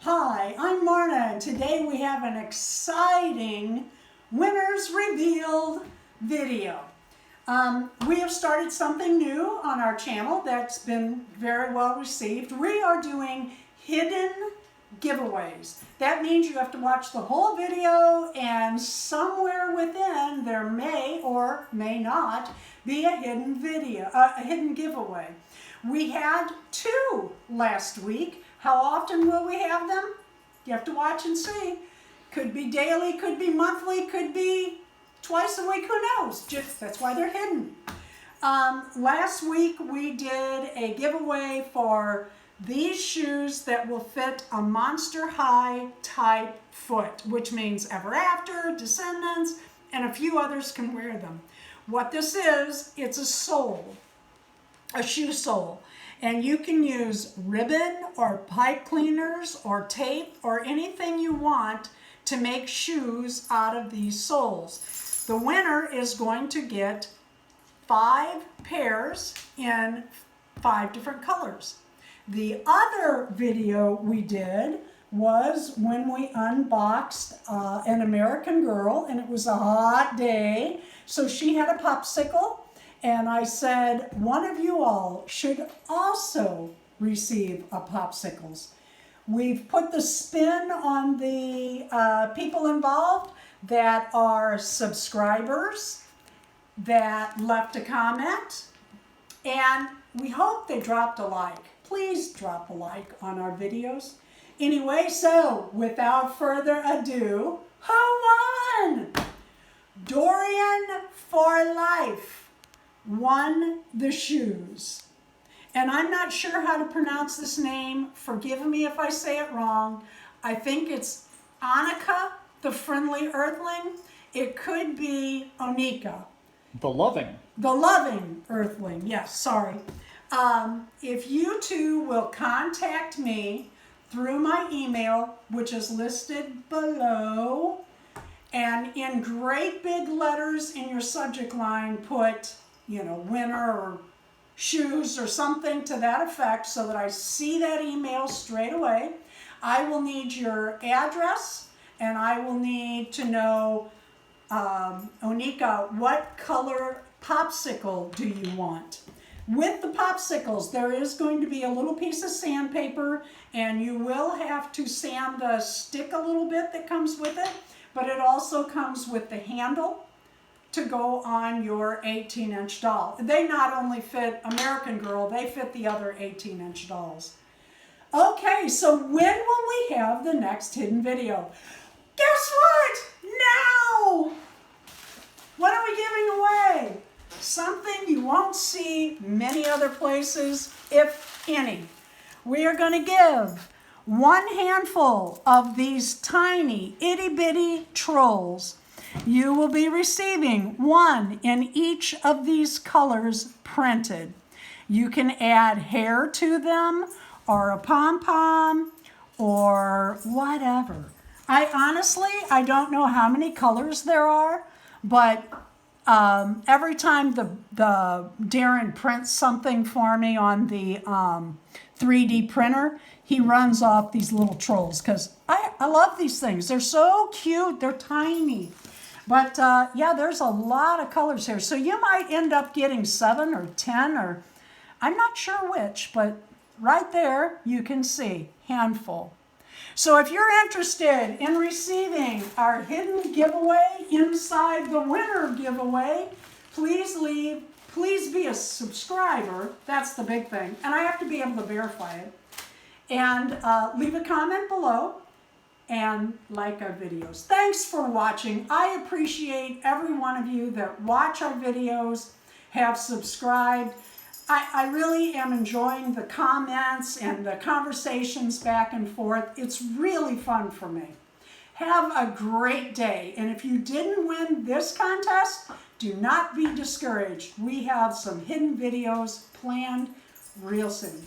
Hi, I'm Marna, and today we have an exciting Winners Revealed video. We have started something new on our channel that's been very well received. We are doing hidden giveaways. That means you have to watch the whole video, and somewhere within there may or may not be a hidden giveaway. We had 2 last week. How often will we have them? You have to watch and see. Could be daily, could be monthly, could be twice a week, who knows? That's why they're hidden. Last week we did a giveaway for these shoes that will fit a Monster High type foot, which means Ever After, Descendants, and a few others can wear them. What this is, it's a sole, a shoe sole. And you can use ribbon or pipe cleaners or tape or anything you want to make shoes out of these soles. The winner is going to get 5 pairs in 5 different colors. The other video we did was when we unboxed an American Girl, and it was a hot day, so she had a popsicle. And I said, one of you all should also receive a popsicles. We've put the spin on the people involved that are subscribers, that left a comment, and we hope they dropped a like. Please drop a like on our videos. Anyway, so without further ado, who won? Dorian for Life won the shoes. And I'm not sure how to pronounce this name. Forgive me if I say it wrong. I think it's Annika, the friendly earthling. It could be Onika. The loving. The loving earthling, yes, sorry. If you two will contact me through my email, which is listed below, and in great big letters in your subject line put, winner or shoes or something to that effect so that I see that email straight away. I will need your address, and I will need to know, Onika, what color popsicle do you want? With the popsicles, there is going to be a little piece of sandpaper, and you will have to sand the stick a little bit that comes with it, but it also comes with the handle to go on your 18-inch doll. They not only fit American Girl, they fit the other 18-inch dolls. Okay, so when will we have the next hidden video? Guess what? Now! What are we giving away? Something you won't see many other places, if any. We are going to give 1 handful of these tiny itty-bitty trolls. You will be receiving 1 in each of these colors printed. You can add hair to them, or a pom-pom, or whatever. I don't know how many colors there are, but every time the Darren prints something for me on the 3D printer, he runs off these little trolls, because I love these things. They're so cute. They're tiny. But yeah, there's a lot of colors here. So you might end up getting 7 or 10, or I'm not sure which, but right there you can see, handful. So if you're interested in receiving our hidden giveaway inside the winner giveaway, please be a subscriber. That's the big thing. And I have to be able to verify it. And leave a comment below and like our videos. Thanks for watching. I appreciate every one of you that watch our videos, have subscribed. I really am enjoying the comments and the conversations back and forth. It's really fun for me. Have a great day. And if you didn't win this contest, do not be discouraged. We have some hidden videos planned real soon.